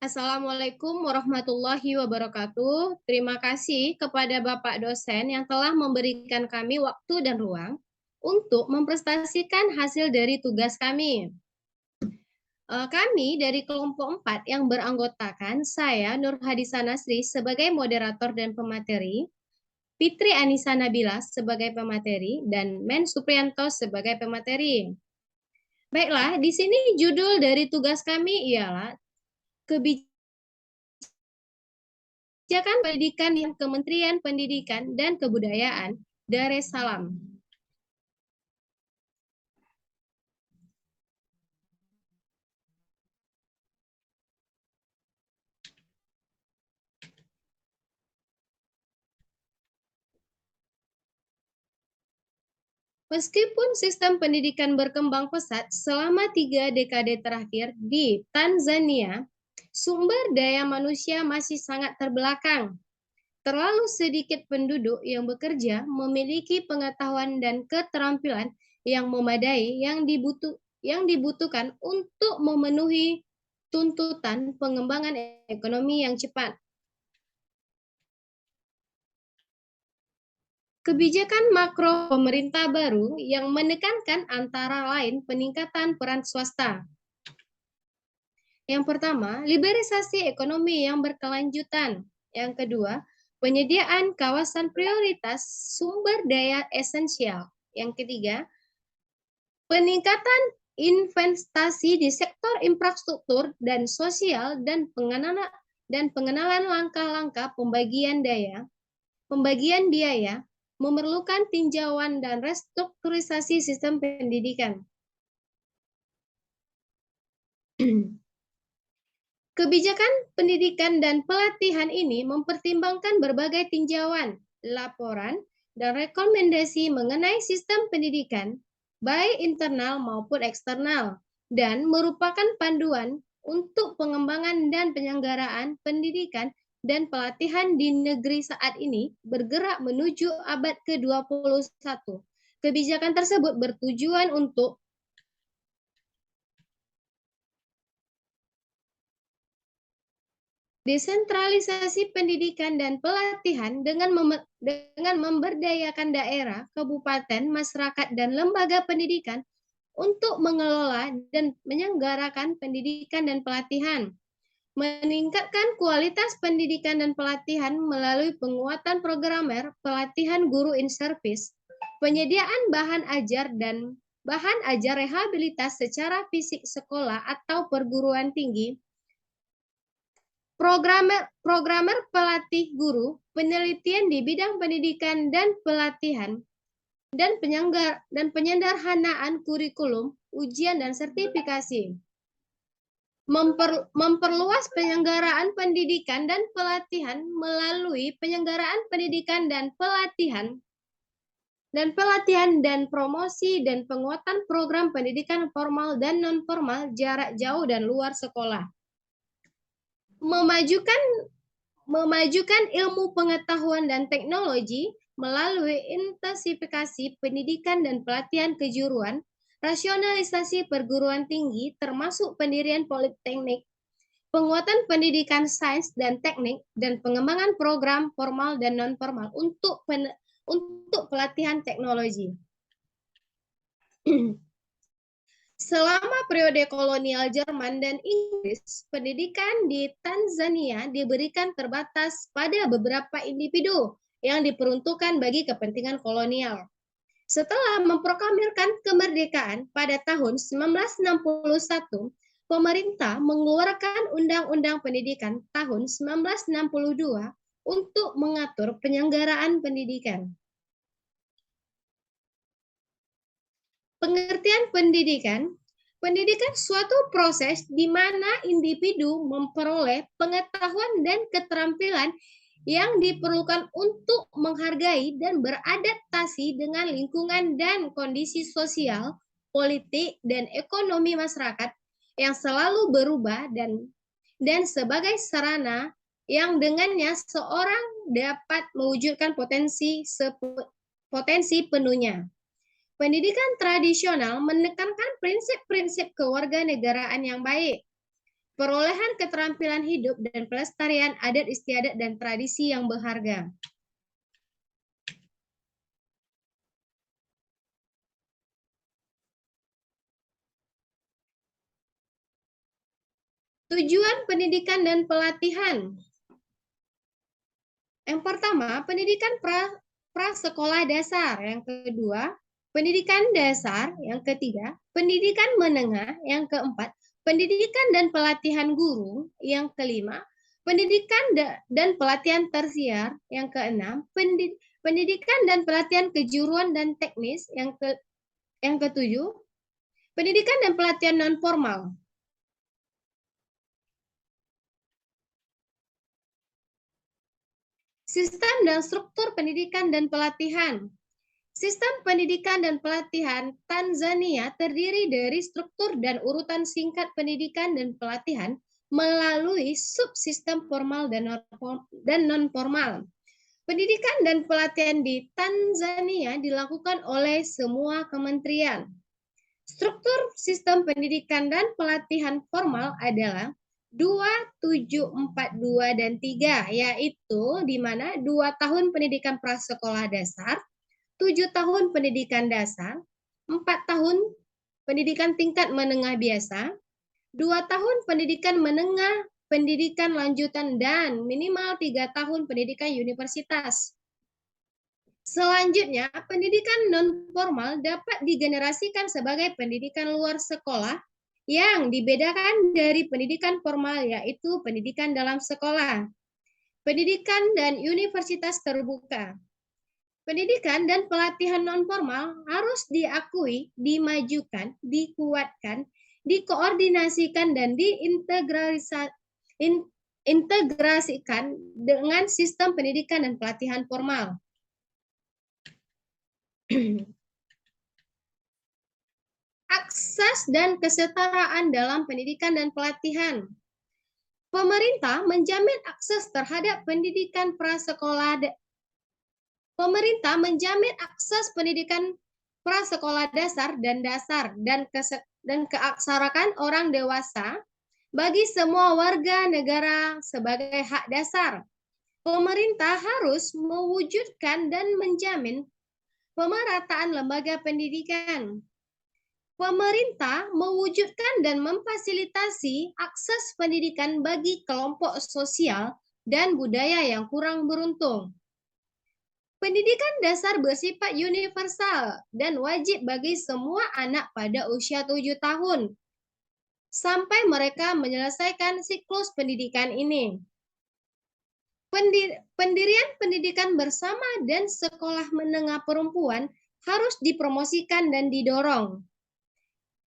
Assalamualaikum warahmatullahi wabarakatuh. Terima kasih kepada Bapak dosen yang telah memberikan kami waktu dan ruang untuk mempresentasikan hasil dari tugas kami. Kami dari kelompok 4 yang beranggotakan saya Nur Hadisa Nasri sebagai moderator dan pemateri, Fitri Anissa Nabila sebagai pemateri, dan Men Supriyanto sebagai pemateri. Baiklah, di sini judul dari tugas kami ialah kebijakan pendidikan yang Kementerian Pendidikan dan Kebudayaan Darussalam. Meskipun sistem pendidikan berkembang pesat selama 3 dekade terakhir di Tanzania, sumber daya manusia masih sangat terbelakang. Terlalu sedikit penduduk yang bekerja memiliki pengetahuan dan keterampilan yang memadai yang dibutuhkan untuk memenuhi tuntutan pengembangan ekonomi yang cepat. Kebijakan makro pemerintah baru yang menekankan antara lain peningkatan peran swasta. Yang pertama, liberalisasi ekonomi yang berkelanjutan. Yang kedua, penyediaan kawasan prioritas sumber daya esensial. Yang ketiga, peningkatan investasi di sektor infrastruktur dan sosial dan pengenalan langkah-langkah pembagian biaya memerlukan tinjauan dan restrukturisasi sistem pendidikan. Kebijakan pendidikan dan pelatihan ini mempertimbangkan berbagai tinjauan, laporan, dan rekomendasi mengenai sistem pendidikan, baik internal maupun eksternal, dan merupakan panduan untuk pengembangan dan penyelenggaraan pendidikan dan pelatihan di negeri saat ini bergerak menuju abad ke-21. Kebijakan tersebut bertujuan untuk desentralisasi pendidikan dan pelatihan dengan memberdayakan daerah, kabupaten, masyarakat, dan lembaga pendidikan untuk mengelola dan menyelenggarakan pendidikan dan pelatihan. Meningkatkan kualitas pendidikan dan pelatihan melalui penguatan programmer, pelatihan guru in service, penyediaan bahan ajar rehabilitas secara fisik sekolah atau perguruan tinggi, programmer pelatih guru, penelitian di bidang pendidikan dan pelatihan, dan penyederhanaan kurikulum, ujian dan sertifikasi. Memperluas penyelenggaraan pendidikan dan pelatihan melalui penyelenggaraan pendidikan dan pelatihan dan promosi dan penguatan program pendidikan formal dan non-formal jarak jauh dan luar sekolah. Memajukan ilmu pengetahuan dan teknologi melalui intensifikasi pendidikan dan pelatihan kejuruan, rasionalisasi perguruan tinggi termasuk pendirian politeknik, penguatan pendidikan sains dan teknik, dan pengembangan program formal dan non-formal untuk pelatihan teknologi. Selama periode kolonial Jerman dan Inggris, pendidikan di Tanzania diberikan terbatas pada beberapa individu yang diperuntukkan bagi kepentingan kolonial. Setelah memproklamirkan kemerdekaan pada tahun 1961, pemerintah mengeluarkan Undang-Undang Pendidikan tahun 1962 untuk mengatur penyelenggaraan pendidikan. Pengertian pendidikan. Pendidikan suatu proses di mana individu memperoleh pengetahuan dan keterampilan yang diperlukan untuk menghargai dan beradaptasi dengan lingkungan dan kondisi sosial, politik, dan ekonomi masyarakat yang selalu berubah dan sebagai sarana yang dengannya seorang dapat mewujudkan potensi penuhnya. Pendidikan tradisional menekankan prinsip-prinsip kewarganegaraan yang baik, perolehan keterampilan hidup, dan pelestarian adat istiadat dan tradisi yang berharga. Tujuan pendidikan dan pelatihan. Yang pertama, pendidikan prasekolah dasar. Yang kedua, pendidikan dasar. Yang ketiga, pendidikan menengah. Yang keempat, pendidikan dan pelatihan guru. Yang kelima, pendidikan dan pelatihan tersier. Yang keenam, pendidikan dan pelatihan kejuruan dan teknis. Yang ketujuh, pendidikan dan pelatihan non formal. Sistem dan struktur pendidikan dan pelatihan. Sistem pendidikan dan pelatihan Tanzania terdiri dari struktur dan urutan singkat pendidikan dan pelatihan melalui subsistem formal dan non-formal. Pendidikan dan pelatihan di Tanzania dilakukan oleh semua kementerian. Struktur sistem pendidikan dan pelatihan formal adalah 2, 7, 4, 2, dan 3, yaitu di mana 2 tahun pendidikan prasekolah dasar, 7 tahun pendidikan dasar, 4 tahun pendidikan tingkat menengah biasa, 2 tahun pendidikan menengah, pendidikan lanjutan, dan minimal 3 tahun pendidikan universitas. Selanjutnya, pendidikan non-formal dapat digenerasikan sebagai pendidikan luar sekolah yang dibedakan dari pendidikan formal, yaitu pendidikan dalam sekolah, pendidikan dan universitas terbuka. Pendidikan dan pelatihan non-formal harus diakui, dimajukan, dikuatkan, dikoordinasikan, dan diintegrasikan dengan sistem pendidikan dan pelatihan formal. Akses dan kesetaraan dalam pendidikan dan pelatihan. Pemerintah menjamin akses terhadap pendidikan prasekolah. Pemerintah menjamin akses pendidikan prasekolah dasar dan keaksaraan orang dewasa bagi semua warga negara sebagai hak dasar. Pemerintah harus mewujudkan dan menjamin pemerataan lembaga pendidikan. Pemerintah mewujudkan dan memfasilitasi akses pendidikan bagi kelompok sosial dan budaya yang kurang beruntung. Pendidikan dasar bersifat universal dan wajib bagi semua anak pada usia 7 tahun sampai mereka menyelesaikan siklus pendidikan ini. Pendirian pendidikan bersama dan sekolah menengah perempuan harus dipromosikan dan didorong.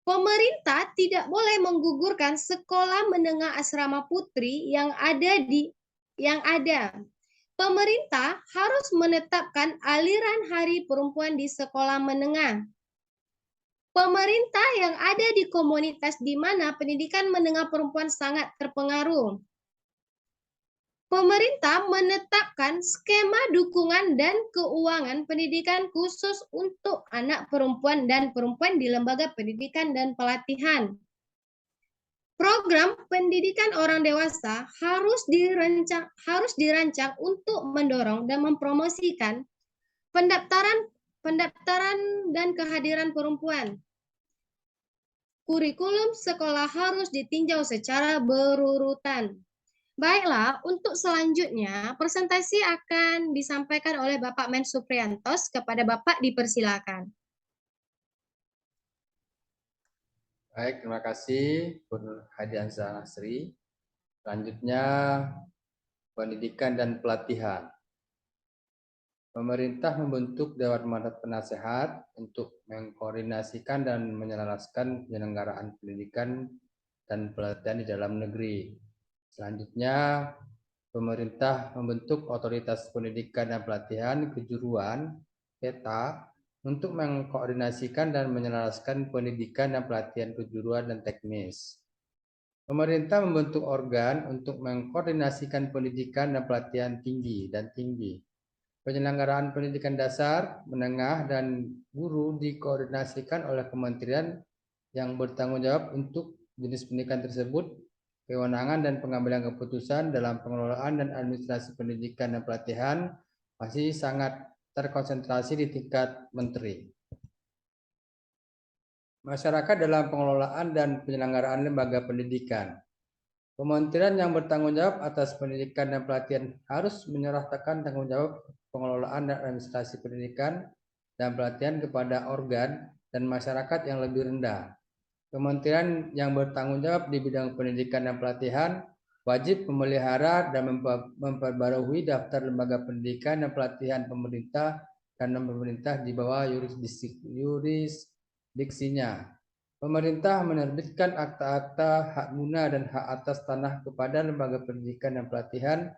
Pemerintah tidak boleh menggugurkan sekolah menengah asrama putri yang ada. Pemerintah harus menetapkan aliran hari perempuan di sekolah menengah. Pemerintah yang ada di komunitas di mana pendidikan menengah perempuan sangat terpengaruh. Pemerintah menetapkan skema dukungan dan keuangan pendidikan khusus untuk anak perempuan dan perempuan di lembaga pendidikan dan pelatihan. Program pendidikan orang dewasa harus dirancang untuk mendorong dan mempromosikan pendaftaran dan kehadiran perempuan. Kurikulum sekolah harus ditinjau secara berurutan. Baiklah, untuk selanjutnya presentasi akan disampaikan oleh Bapak Mensupriantos. Kepada Bapak dipersilakan. Baik, terima kasih Bu Hadiansyah Nasri. Selanjutnya pendidikan dan pelatihan. Pemerintah membentuk Dewan Penasehat untuk mengkoordinasikan dan menyelaraskan penyelenggaraan pendidikan dan pelatihan di dalam negeri. Selanjutnya, pemerintah membentuk Otoritas Pendidikan dan Pelatihan Kejuruan (PETA) untuk mengkoordinasikan dan menyelaraskan pendidikan dan pelatihan kejuruan dan teknis. Pemerintah membentuk organ untuk mengkoordinasikan pendidikan dan pelatihan tinggi dan tinggi. Penyelenggaraan pendidikan dasar, menengah, dan guru dikoordinasikan oleh kementerian yang bertanggung jawab untuk jenis pendidikan tersebut. Kewenangan dan pengambilan keputusan dalam pengelolaan dan administrasi pendidikan dan pelatihan masih sangat terkonsentrasi di tingkat menteri. Masyarakat dalam pengelolaan dan penyelenggaraan lembaga pendidikan. Kementerian yang bertanggung jawab atas pendidikan dan pelatihan harus menyerahkan tanggung jawab pengelolaan dan administrasi pendidikan dan pelatihan kepada organ dan masyarakat yang lebih rendah. Kementerian yang bertanggung jawab di bidang pendidikan dan pelatihan wajib memelihara dan memperbarui daftar lembaga pendidikan dan pelatihan pemerintah dan non-pemerintah di bawah yurisdiksinya. Pemerintah menerbitkan akta-akta hak guna dan hak atas tanah kepada lembaga pendidikan dan pelatihan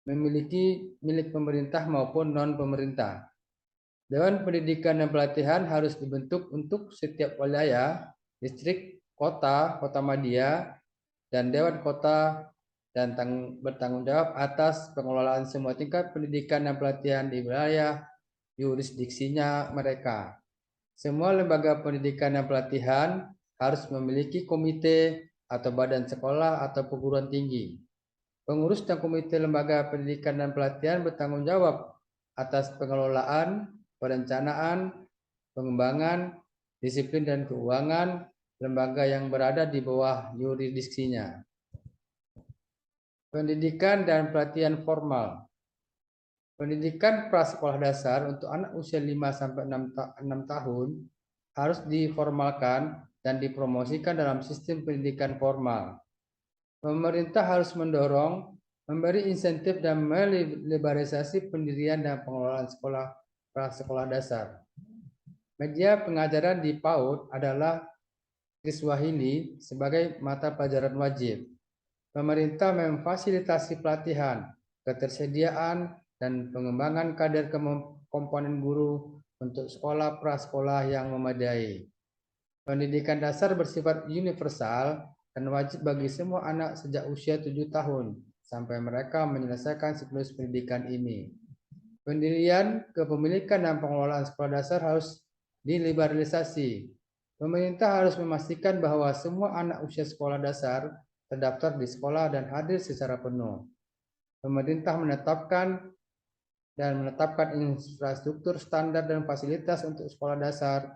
memiliki milik pemerintah maupun non-pemerintah. Dewan Pendidikan dan Pelatihan harus dibentuk untuk setiap wilayah, distrik, kota, kota madya, dan dewan kota dan bertanggung jawab atas pengelolaan semua tingkat pendidikan dan pelatihan di wilayah yurisdiksinya mereka. Semua lembaga pendidikan dan pelatihan harus memiliki komite atau badan sekolah atau perguruan tinggi. Pengurus dan komite lembaga pendidikan dan pelatihan bertanggung jawab atas pengelolaan, perencanaan, pengembangan, disiplin dan keuangan lembaga yang berada di bawah yurisdiksinya. Pendidikan dan pelatihan formal. Pendidikan prasekolah dasar untuk anak usia 5-6 tahun harus diformalkan dan dipromosikan dalam sistem pendidikan formal. Pemerintah harus mendorong, memberi insentif dan melebarisasi pendirian dan pengelolaan sekolah prasekolah dasar. Media pengajaran di PAUD adalah Kiswahili sebagai mata pelajaran wajib. Pemerintah memfasilitasi pelatihan, ketersediaan, dan pengembangan kader komponen guru untuk sekolah prasekolah yang memadai. Pendidikan dasar bersifat universal dan wajib bagi semua anak sejak usia 7 tahun sampai mereka menyelesaikan siklus pendidikan ini. Pendirian, kepemilikan, dan pengelolaan sekolah dasar harus diliberalisasi. Pemerintah harus memastikan bahwa semua anak usia sekolah dasar terdaftar di sekolah dan hadir secara penuh. Pemerintah menetapkan infrastruktur standar dan fasilitas untuk sekolah dasar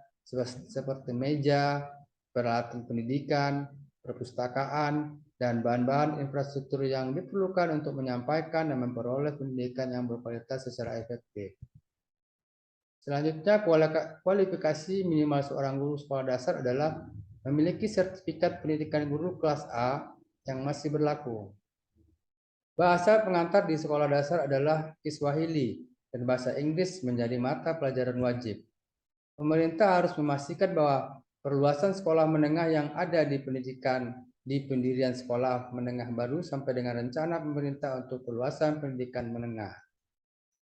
seperti meja, peralatan pendidikan, perpustakaan, dan bahan-bahan infrastruktur yang diperlukan untuk menyampaikan dan memperoleh pendidikan yang berkualitas secara efektif. Selanjutnya, kualifikasi minimal seorang guru sekolah dasar adalah memiliki sertifikat pendidikan guru kelas A yang masih berlaku. Bahasa pengantar di sekolah dasar adalah Kiswahili dan bahasa Inggris menjadi mata pelajaran wajib. Pemerintah harus memastikan bahwa perluasan sekolah menengah yang ada di pendirian sekolah menengah baru sampai dengan rencana pemerintah untuk perluasan pendidikan menengah.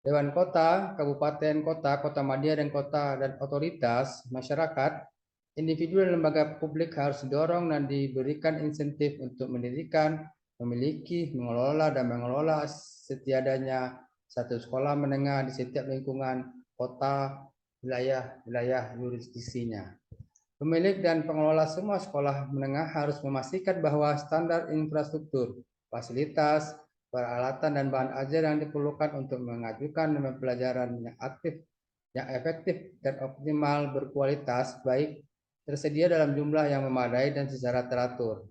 Dewan Kota, Kabupaten Kota, Kota Madya, dan Kota dan otoritas masyarakat, individu dan lembaga publik harus didorong dan diberikan insentif untuk mendirikan, memiliki, mengelola, dan mengelola setiadanya satu sekolah menengah di setiap lingkungan kota, wilayah yurisdiksinya. Pemilik dan pengelola semua sekolah menengah harus memastikan bahwa standar infrastruktur, fasilitas, peralatan, dan bahan ajar yang diperlukan untuk mengajukan pembelajaran yang aktif, yang efektif, dan optimal berkualitas baik tersedia dalam jumlah yang memadai dan secara teratur.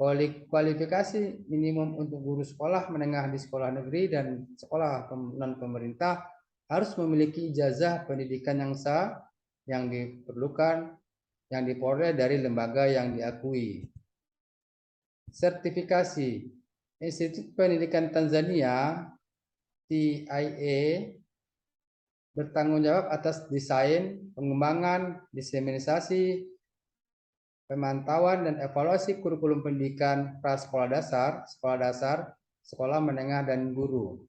Kualifikasi minimum untuk guru sekolah menengah di sekolah negeri dan sekolah non-pemerintah harus memiliki ijazah pendidikan yang sah, yang diperlukan, yang diperoleh dari lembaga yang diakui. Sertifikasi. Institut Pendidikan Tanzania TIA bertanggung jawab atas desain, pengembangan, diseminasi, pemantauan dan evaluasi kurikulum pendidikan prasekolah dasar, sekolah menengah dan guru.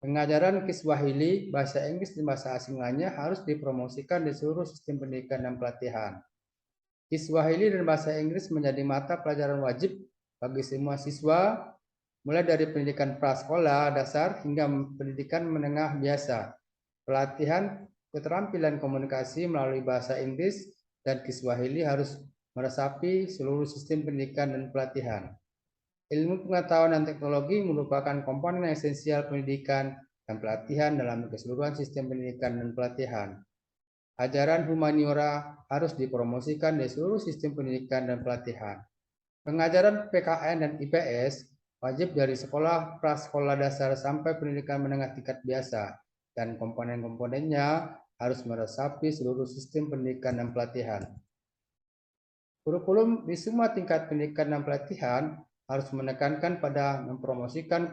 Pengajaran Kiswahili, bahasa Inggris dan bahasa asing lainnya harus dipromosikan di seluruh sistem pendidikan dan pelatihan. Kiswahili dan bahasa Inggris menjadi mata pelajaran wajib bagi semua siswa, mulai dari pendidikan prasekolah dasar hingga pendidikan menengah biasa. Pelatihan keterampilan komunikasi melalui bahasa Inggris dan Kiswahili harus meresapi seluruh sistem pendidikan dan pelatihan. Ilmu pengetahuan dan teknologi merupakan komponen esensial pendidikan dan pelatihan dalam keseluruhan sistem pendidikan dan pelatihan. Ajaran humaniora harus dipromosikan di seluruh sistem pendidikan dan pelatihan. Pengajaran PKN dan IPS wajib dari sekolah prasekolah dasar sampai pendidikan menengah tingkat biasa, dan komponen-komponennya harus meresapi seluruh sistem pendidikan dan pelatihan. Kurikulum di semua tingkat pendidikan dan pelatihan harus menekankan pada mempromosikan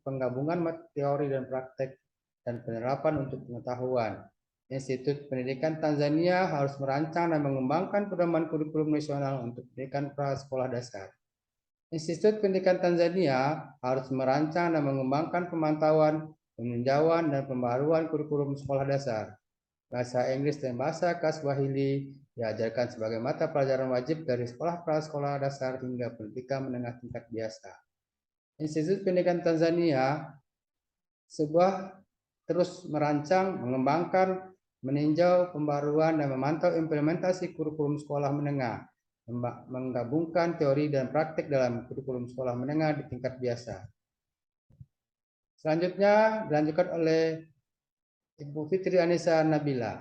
penggabungan teori dan praktek dan penerapan untuk pengetahuan. Institut Pendidikan Tanzania harus merancang dan mengembangkan pedoman kurikulum nasional untuk pendidikan prasekolah dasar. Institut Pendidikan Tanzania harus merancang dan mengembangkan pemantauan, peninjauan, dan pembaruan kurikulum sekolah dasar. Bahasa Inggris dan bahasa Kiswahili diajarkan sebagai mata pelajaran wajib dari sekolah prasekolah dasar hingga pendidikan menengah tingkat biasa. Institut Pendidikan Tanzania terus merancang, mengembangkan, meninjau pembaruan dan memantau implementasi kurikulum sekolah menengah, menggabungkan teori dan praktik dalam kurikulum sekolah menengah di tingkat biasa. Selanjutnya dilanjutkan oleh Ibu Fitri Anissa Nabila.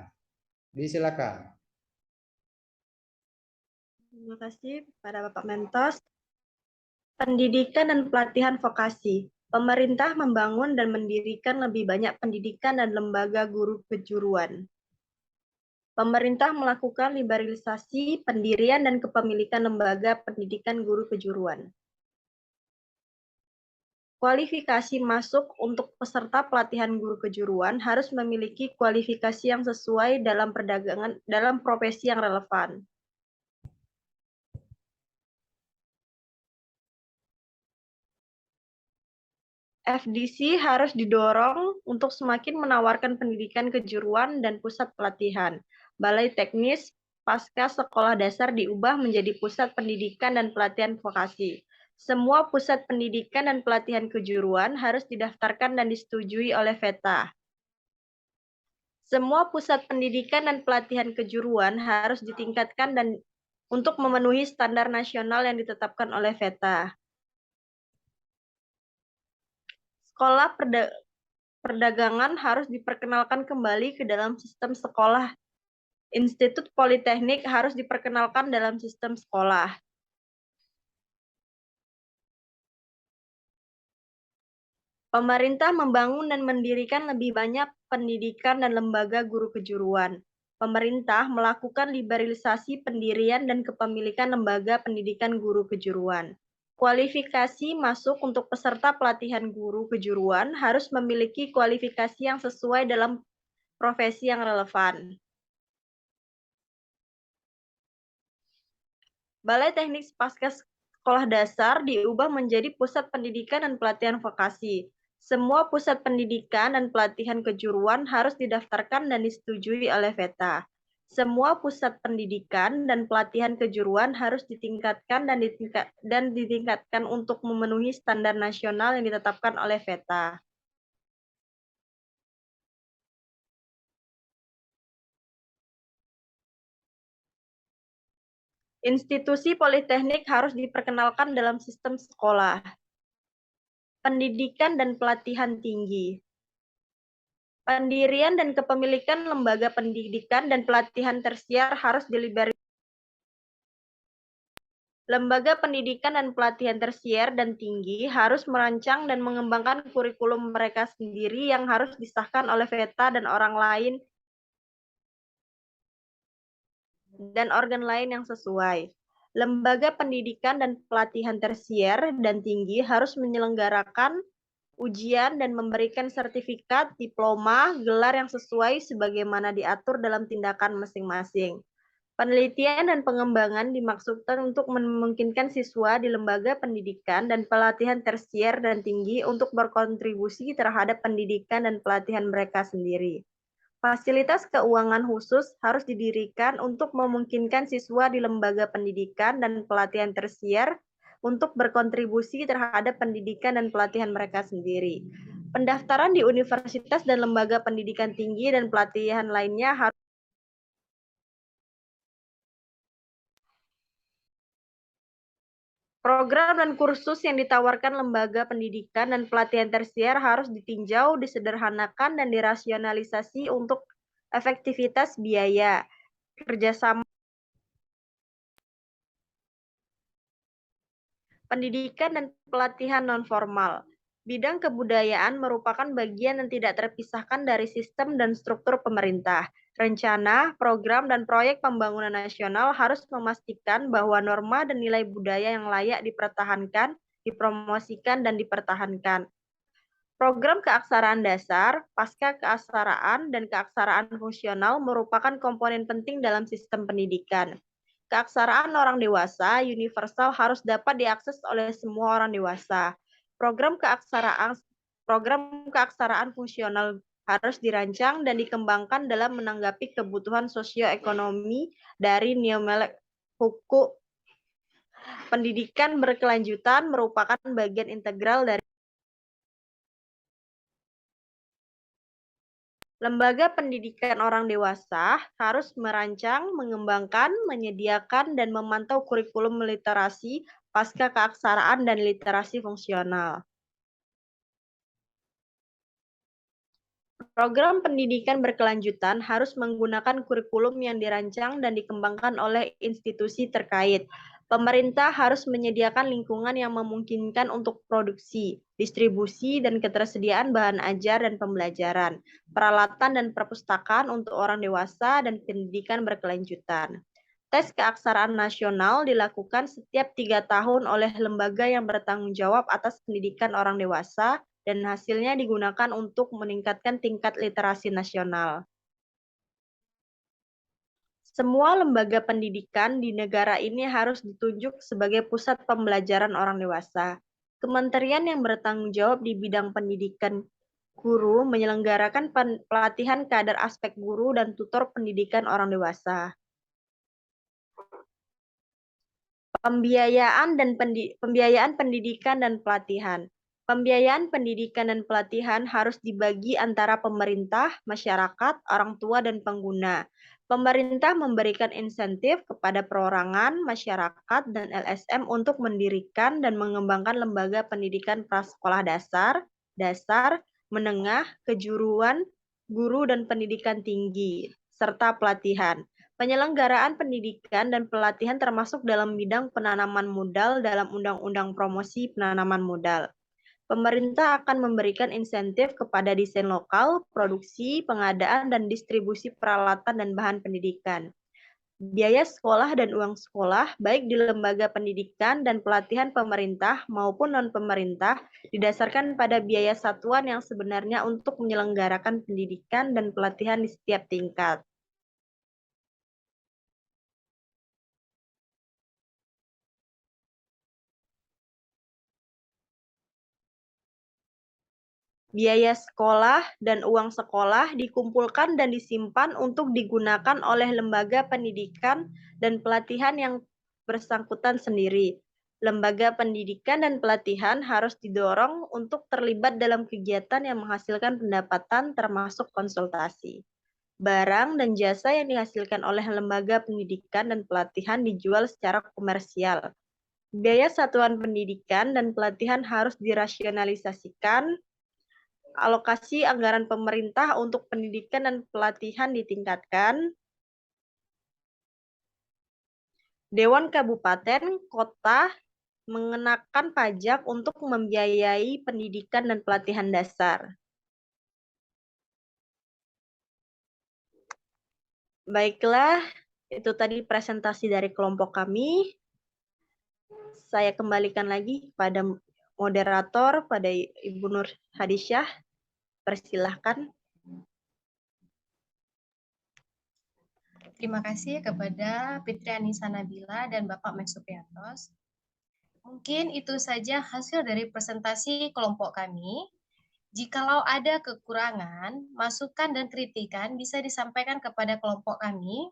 Disilakan. Terima kasih kepada Bapak Mentos. Pendidikan dan pelatihan vokasi. Pemerintah membangun dan mendirikan lebih banyak pendidikan dan lembaga guru kejuruan. Pemerintah melakukan liberalisasi pendirian dan kepemilikan lembaga pendidikan guru kejuruan. Kualifikasi masuk untuk peserta pelatihan guru kejuruan harus memiliki kualifikasi yang sesuai dalam profesi yang relevan. FDC harus didorong untuk semakin menawarkan pendidikan kejuruan dan pusat pelatihan. Balai Teknis Pasca Sekolah Dasar diubah menjadi pusat pendidikan dan pelatihan vokasi. Semua pusat pendidikan dan pelatihan kejuruan harus didaftarkan dan disetujui oleh VETA. Semua pusat pendidikan dan pelatihan kejuruan harus ditingkatkan dan untuk memenuhi standar nasional yang ditetapkan oleh VETA. Sekolah perdagangan harus diperkenalkan kembali ke dalam sistem sekolah. Institut Politeknik harus diperkenalkan dalam sistem sekolah. Pemerintah membangun dan mendirikan lebih banyak pendidikan dan lembaga guru kejuruan. Pemerintah melakukan liberalisasi pendirian dan kepemilikan lembaga pendidikan guru kejuruan. Kualifikasi masuk untuk peserta pelatihan guru kejuruan harus memiliki kualifikasi yang sesuai dalam profesi yang relevan. Balai Teknik Pasca Sekolah Dasar diubah menjadi pusat pendidikan dan pelatihan vokasi. Semua pusat pendidikan dan pelatihan kejuruan harus didaftarkan dan disetujui oleh VETA. Semua pusat pendidikan dan pelatihan kejuruan harus ditingkatkan dan ditingkatkan untuk memenuhi standar nasional yang ditetapkan oleh VETA. Institusi politeknik harus diperkenalkan dalam sistem sekolah. Pendidikan dan pelatihan tinggi. Pendirian dan kepemilikan lembaga pendidikan dan pelatihan tersier harus diliberalisasi. Lembaga pendidikan dan pelatihan tersier dan tinggi harus merancang dan mengembangkan kurikulum mereka sendiri yang harus disahkan oleh VETA dan organ lain yang sesuai. Lembaga pendidikan dan pelatihan tersier dan tinggi harus menyelenggarakan ujian dan memberikan sertifikat, diploma, gelar yang sesuai sebagaimana diatur dalam tindakan masing-masing. Penelitian dan pengembangan dimaksudkan untuk memungkinkan siswa di lembaga pendidikan dan pelatihan tersier dan tinggi untuk berkontribusi terhadap pendidikan dan pelatihan mereka sendiri. Fasilitas keuangan khusus harus didirikan untuk memungkinkan siswa di lembaga pendidikan dan pelatihan tersier untuk berkontribusi terhadap pendidikan dan pelatihan mereka sendiri. Pendaftaran di universitas dan lembaga pendidikan tinggi dan pelatihan lainnya harus program dan kursus yang ditawarkan lembaga pendidikan dan pelatihan tersier harus ditinjau, disederhanakan, dan dirasionalisasi untuk efektivitas biaya, kerjasama. Pendidikan dan pelatihan nonformal. Bidang kebudayaan merupakan bagian yang tidak terpisahkan dari sistem dan struktur pemerintah. Rencana, program, dan proyek pembangunan nasional harus memastikan bahwa norma dan nilai budaya yang layak dipertahankan, dipromosikan, dan dipertahankan. Program keaksaraan dasar, pasca keaksaraan, dan keaksaraan fungsional merupakan komponen penting dalam sistem pendidikan. Keaksaraan orang dewasa universal harus dapat diakses oleh semua orang dewasa. Program keaksaraan fungsional harus dirancang dan dikembangkan dalam menanggapi kebutuhan sosioekonomi dari neomelek hukum. Pendidikan berkelanjutan merupakan bagian integral dari lembaga pendidikan orang dewasa harus merancang, mengembangkan, menyediakan, dan memantau kurikulum literasi pasca keaksaraan dan literasi fungsional. Program pendidikan berkelanjutan harus menggunakan kurikulum yang dirancang dan dikembangkan oleh institusi terkait. Pemerintah harus menyediakan lingkungan yang memungkinkan untuk produksi, distribusi, dan ketersediaan bahan ajar dan pembelajaran, peralatan dan perpustakaan untuk orang dewasa, dan pendidikan berkelanjutan. Tes keaksaraan nasional dilakukan setiap 3 tahun oleh lembaga yang bertanggung jawab atas pendidikan orang dewasa, dan hasilnya digunakan untuk meningkatkan tingkat literasi nasional. Semua lembaga pendidikan di negara ini harus ditunjuk sebagai pusat pembelajaran orang dewasa. Kementerian yang bertanggung jawab di bidang pendidikan guru menyelenggarakan pelatihan kader aspek guru dan tutor pendidikan orang dewasa. Pembiayaan pendidikan dan pelatihan. Pembiayaan pendidikan dan pelatihan harus dibagi antara pemerintah, masyarakat, orang tua, dan pengguna. Pemerintah memberikan insentif kepada perorangan, masyarakat, dan LSM untuk mendirikan dan mengembangkan lembaga pendidikan prasekolah dasar, menengah, kejuruan, guru, dan pendidikan tinggi, serta pelatihan. Penyelenggaraan pendidikan dan pelatihan termasuk dalam bidang penanaman modal dalam Undang-Undang Promosi Penanaman Modal. Pemerintah akan memberikan insentif kepada desain lokal, produksi, pengadaan, dan distribusi peralatan dan bahan pendidikan. Biaya sekolah dan uang sekolah, baik di lembaga pendidikan dan pelatihan pemerintah maupun non-pemerintah, didasarkan pada biaya satuan yang sebenarnya untuk menyelenggarakan pendidikan dan pelatihan di setiap tingkat. Biaya sekolah dan uang sekolah dikumpulkan dan disimpan untuk digunakan oleh lembaga pendidikan dan pelatihan yang bersangkutan sendiri. Lembaga pendidikan dan pelatihan harus didorong untuk terlibat dalam kegiatan yang menghasilkan pendapatan termasuk konsultasi. Barang dan jasa yang dihasilkan oleh lembaga pendidikan dan pelatihan dijual secara komersial. Biaya satuan pendidikan dan pelatihan harus dirasionalisasikan. Alokasi anggaran pemerintah untuk pendidikan dan pelatihan ditingkatkan. Dewan Kabupaten Kota mengenakan pajak untuk membiayai pendidikan dan pelatihan dasar. Baiklah, itu tadi presentasi dari kelompok kami. Saya kembalikan lagi kepada moderator, pada Ibu Nur Hadisyah. Persilahkan. Terima kasih kepada Fitri Anissa Nabila dan Bapak Mek Supriyantos. Mungkin itu saja hasil dari presentasi kelompok kami. Jikalau ada kekurangan, masukan dan kritikan bisa disampaikan kepada kelompok kami.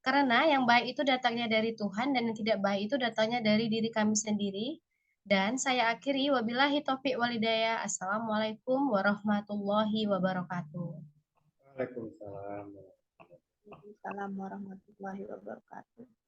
Karena yang baik itu datangnya dari Tuhan dan yang tidak baik itu datangnya dari diri kami sendiri. Dan saya akhiri, wabillahi taufiq walhidayah. Assalamualaikum warahmatullahi wabarakatuh. Waalaikumsalam. Waalaikumsalam warahmatullahi wabarakatuh.